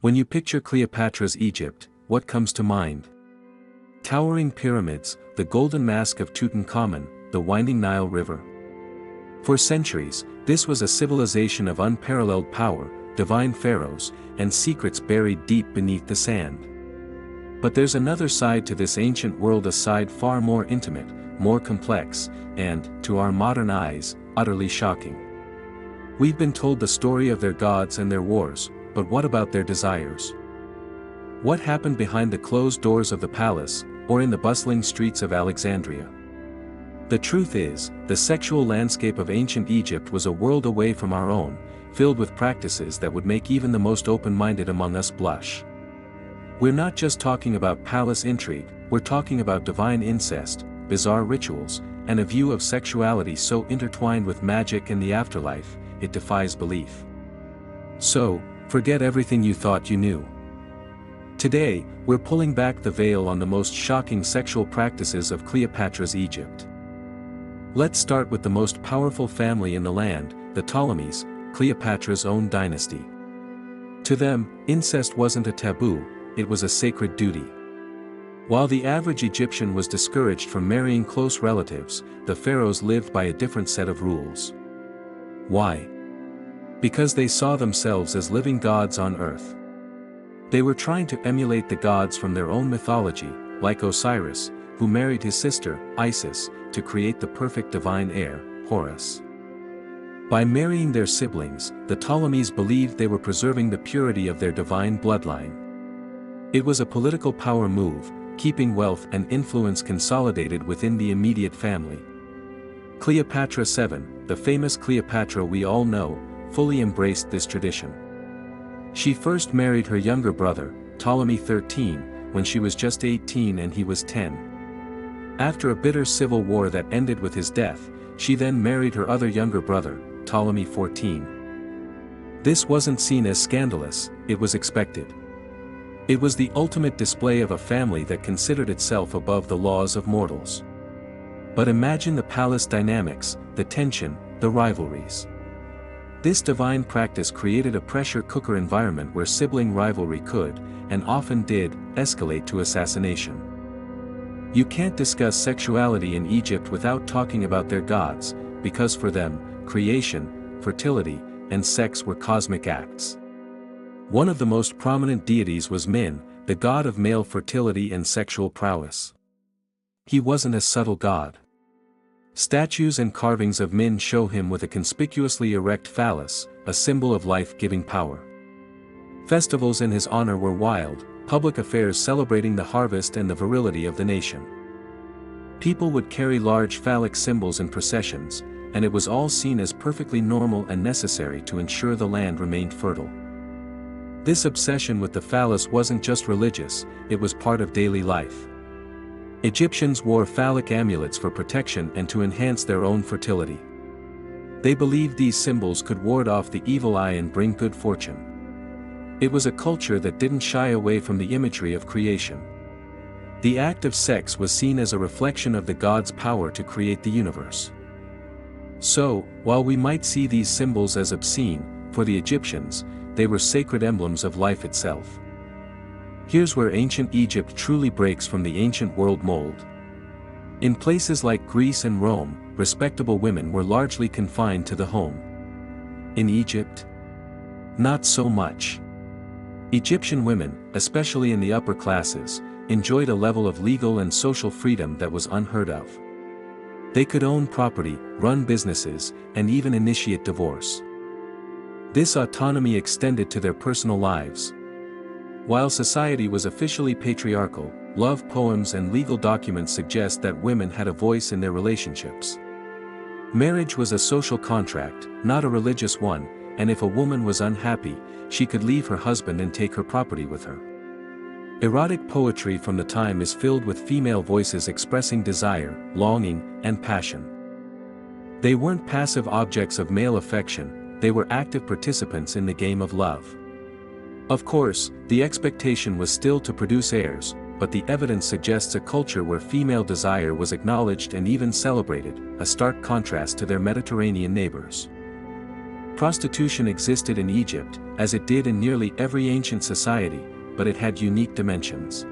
When you picture Cleopatra's Egypt, what comes to mind? Towering pyramids, the golden mask of Tutankhamun, the winding Nile River. For centuries, this was a civilization of unparalleled power, divine pharaohs, and secrets buried deep beneath the sand. But there's another side to this ancient world, a side far more intimate, more complex, and, to our modern eyes, utterly shocking. We've been told the story of their gods and their wars, but what about their desires? What happened behind the closed doors of the palace, or in the bustling streets of Alexandria? The truth is, the sexual landscape of ancient Egypt was a world away from our own, filled with practices that would make even the most open-minded among us blush. We're not just talking about palace intrigue, we're talking about divine incest, bizarre rituals, and a view of sexuality so intertwined with magic and the afterlife, it defies belief. So, forget everything you thought you knew. Today, we're pulling back the veil on the most shocking sexual practices of Cleopatra's Egypt. Let's start with the most powerful family in the land, the Ptolemies, Cleopatra's own dynasty. To them, incest wasn't a taboo, it was a sacred duty. While the average Egyptian was discouraged from marrying close relatives, the pharaohs lived by a different set of rules. Why? Because they saw themselves as living gods on earth. They were trying to emulate the gods from their own mythology, like Osiris, who married his sister, Isis, to create the perfect divine heir, Horus. By marrying their siblings, the Ptolemies believed they were preserving the purity of their divine bloodline. It was a political power move, keeping wealth and influence consolidated within the immediate family. Cleopatra VII, the famous Cleopatra we all know, fully embraced this tradition. She first married her younger brother, Ptolemy XIII, when she was just 18 and he was 10. After a bitter civil war that ended with his death, she then married her other younger brother, Ptolemy XIV. This wasn't seen as scandalous, it was expected. It was the ultimate display of a family that considered itself above the laws of mortals. But imagine the palace dynamics, the tension, the rivalries. This divine practice created a pressure cooker environment where sibling rivalry could, and often did, escalate to assassination. You can't discuss sexuality in Egypt without talking about their gods, because for them, creation, fertility, and sex were cosmic acts. One of the most prominent deities was Min, the god of male fertility and sexual prowess. He wasn't a subtle god. Statues and carvings of Min show him with a conspicuously erect phallus, a symbol of life-giving power. Festivals in his honor were wild, public affairs celebrating the harvest and the virility of the nation. People would carry large phallic symbols in processions, and it was all seen as perfectly normal and necessary to ensure the land remained fertile. This obsession with the phallus wasn't just religious, it was part of daily life. Egyptians wore phallic amulets for protection and to enhance their own fertility. They believed these symbols could ward off the evil eye and bring good fortune. It was a culture that didn't shy away from the imagery of creation. The act of sex was seen as a reflection of the god's power to create the universe. So, while we might see these symbols as obscene, for the Egyptians, they were sacred emblems of life itself. Here's where ancient Egypt truly breaks from the ancient world mold. In places like Greece and Rome, respectable women were largely confined to the home. In Egypt? Not so much. Egyptian women, especially in the upper classes, enjoyed a level of legal and social freedom that was unheard of. They could own property, run businesses, and even initiate divorce. This autonomy extended to their personal lives. While society was officially patriarchal, love poems and legal documents suggest that women had a voice in their relationships. Marriage was a social contract, not a religious one, and if a woman was unhappy, she could leave her husband and take her property with her. Erotic poetry from the time is filled with female voices expressing desire, longing, and passion. They weren't passive objects of male affection, they were active participants in the game of love. Of course, the expectation was still to produce heirs, but the evidence suggests a culture where female desire was acknowledged and even celebrated, a stark contrast to their Mediterranean neighbors. Prostitution existed in Egypt, as it did in nearly every ancient society, but it had unique dimensions.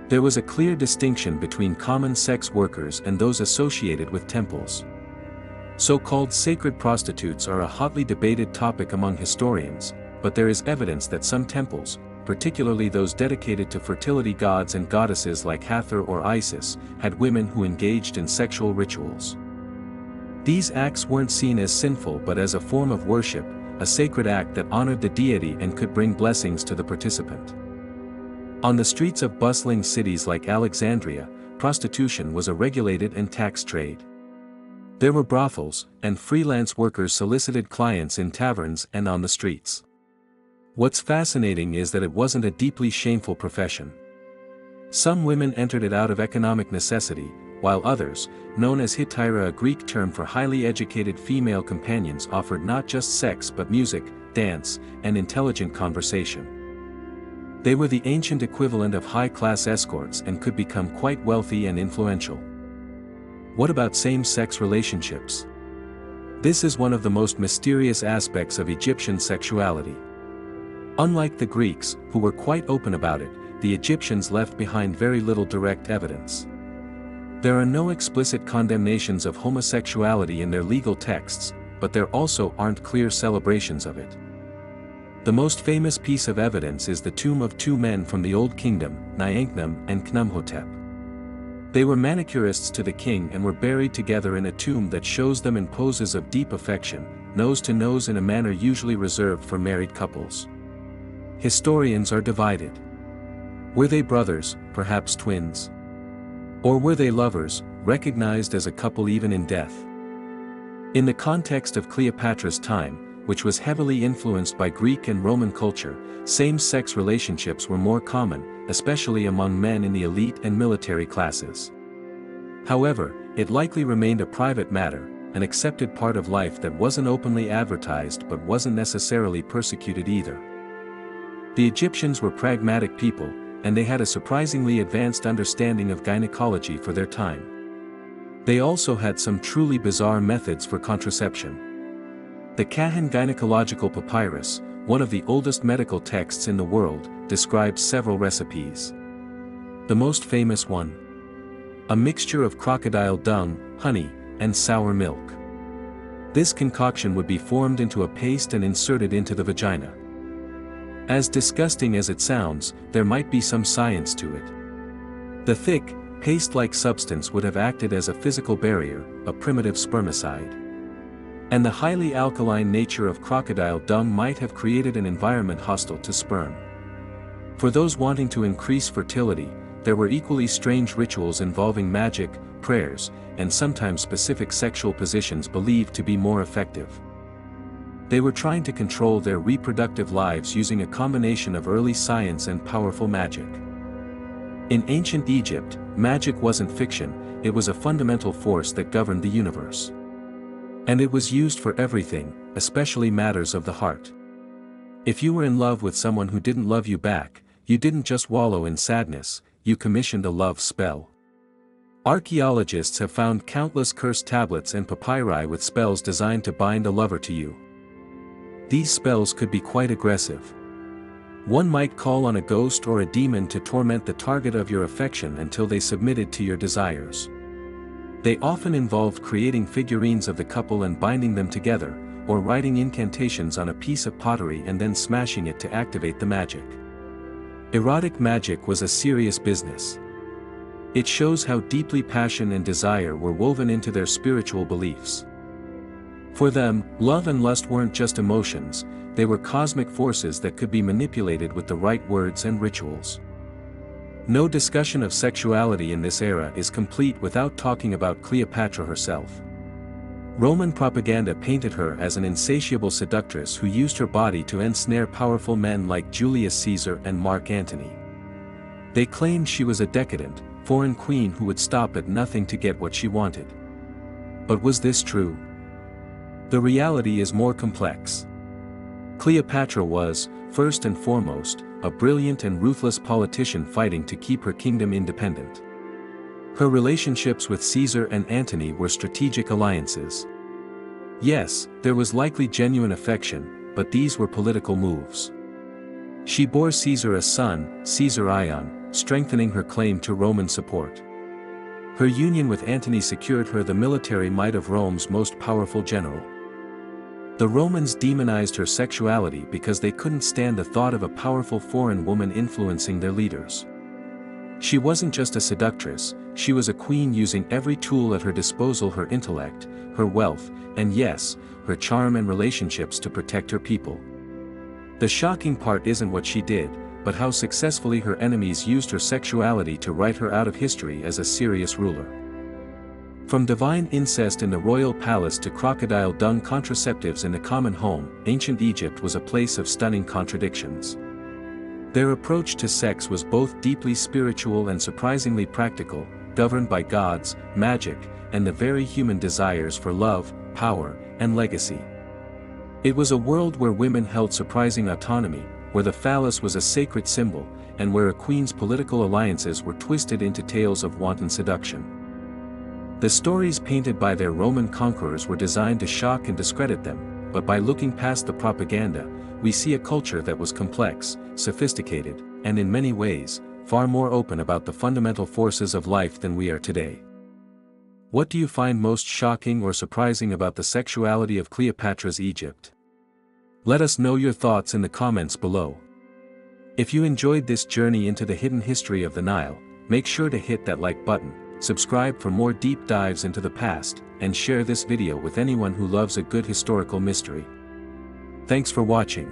There was a clear distinction between common sex workers and those associated with temples. So-called sacred prostitutes are a hotly debated topic among historians, but there is evidence that some temples, particularly those dedicated to fertility gods and goddesses like Hathor or Isis, had women who engaged in sexual rituals. These acts weren't seen as sinful but as a form of worship, a sacred act that honored the deity and could bring blessings to the participant. On the streets of bustling cities like Alexandria, prostitution was a regulated and taxed trade. There were brothels, and freelance workers solicited clients in taverns and on the streets. What's fascinating is that it wasn't a deeply shameful profession. Some women entered it out of economic necessity, while others, known as hetaira, a Greek term for highly educated female companions, offered not just sex but music, dance, and intelligent conversation. They were the ancient equivalent of high-class escorts and could become quite wealthy and influential. What about same-sex relationships? This is one of the most mysterious aspects of Egyptian sexuality. Unlike the Greeks, who were quite open about it, the Egyptians left behind very little direct evidence. There are no explicit condemnations of homosexuality in their legal texts, but there also aren't clear celebrations of it. The most famous piece of evidence is the tomb of two men from the Old Kingdom, Nyankhnum and Khnumhotep. They were manicurists to the king and were buried together in a tomb that shows them in poses of deep affection, nose to nose, in a manner usually reserved for married couples. Historians are divided. Were they brothers, perhaps twins? Or were they lovers, recognized as a couple even in death? In the context of Cleopatra's time, which was heavily influenced by Greek and Roman culture, same-sex relationships were more common, especially among men in the elite and military classes. However, it likely remained a private matter, an accepted part of life that wasn't openly advertised but wasn't necessarily persecuted either. The Egyptians were pragmatic people, and they had a surprisingly advanced understanding of gynecology for their time. They also had some truly bizarre methods for contraception. The Kahan Gynecological Papyrus, one of the oldest medical texts in the world, describes several recipes. The most famous one: a mixture of crocodile dung, honey, and sour milk. This concoction would be formed into a paste and inserted into the vagina. As disgusting as it sounds, there might be some science to it. The thick, paste-like substance would have acted as a physical barrier, a primitive spermicide. And the highly alkaline nature of crocodile dung might have created an environment hostile to sperm. For those wanting to increase fertility, there were equally strange rituals involving magic, prayers, and sometimes specific sexual positions believed to be more effective. They were trying to control their reproductive lives using a combination of early science and powerful magic. In ancient Egypt, magic wasn't fiction, it was a fundamental force that governed the universe. And it was used for everything, especially matters of the heart. If you were in love with someone who didn't love you back, you didn't just wallow in sadness, you commissioned a love spell. Archaeologists have found countless cursed tablets and papyri with spells designed to bind a lover to you. These spells could be quite aggressive. One might call on a ghost or a demon to torment the target of your affection until they submitted to your desires. They often involved creating figurines of the couple and binding them together, or writing incantations on a piece of pottery and then smashing it to activate the magic. Erotic magic was a serious business. It shows how deeply passion and desire were woven into their spiritual beliefs. For them, love and lust weren't just emotions, they were cosmic forces that could be manipulated with the right words and rituals. No discussion of sexuality in this era is complete without talking about Cleopatra herself. Roman propaganda painted her as an insatiable seductress who used her body to ensnare powerful men like Julius Caesar and Mark Antony. They claimed she was a decadent, foreign queen who would stop at nothing to get what she wanted. But was this true? The reality is more complex. Cleopatra was, first and foremost, a brilliant and ruthless politician fighting to keep her kingdom independent. Her relationships with Caesar and Antony were strategic alliances. Yes, there was likely genuine affection, but these were political moves. She bore Caesar a son, Caesar Ion, strengthening her claim to Roman support. Her union with Antony secured her the military might of Rome's most powerful general. The Romans demonized her sexuality because they couldn't stand the thought of a powerful foreign woman influencing their leaders. She wasn't just a seductress, she was a queen using every tool at her disposal: her intellect, her wealth, and yes, her charm and relationships to protect her people. The shocking part isn't what she did, but how successfully her enemies used her sexuality to write her out of history as a serious ruler. From divine incest in the royal palace to crocodile dung contraceptives in the common home, ancient Egypt was a place of stunning contradictions. Their approach to sex was both deeply spiritual and surprisingly practical, governed by gods, magic, and the very human desires for love, power, and legacy. It was a world where women held surprising autonomy, where the phallus was a sacred symbol, and where a queen's political alliances were twisted into tales of wanton seduction. The stories painted by their Roman conquerors were designed to shock and discredit them, but by looking past the propaganda, we see a culture that was complex, sophisticated, and in many ways, far more open about the fundamental forces of life than we are today. What do you find most shocking or surprising about the sexuality of Cleopatra's Egypt? Let us know your thoughts in the comments below. If you enjoyed this journey into the hidden history of the Nile, make sure to hit that like button, subscribe for more deep dives into the past, and share this video with anyone who loves a good historical mystery. Thanks for watching.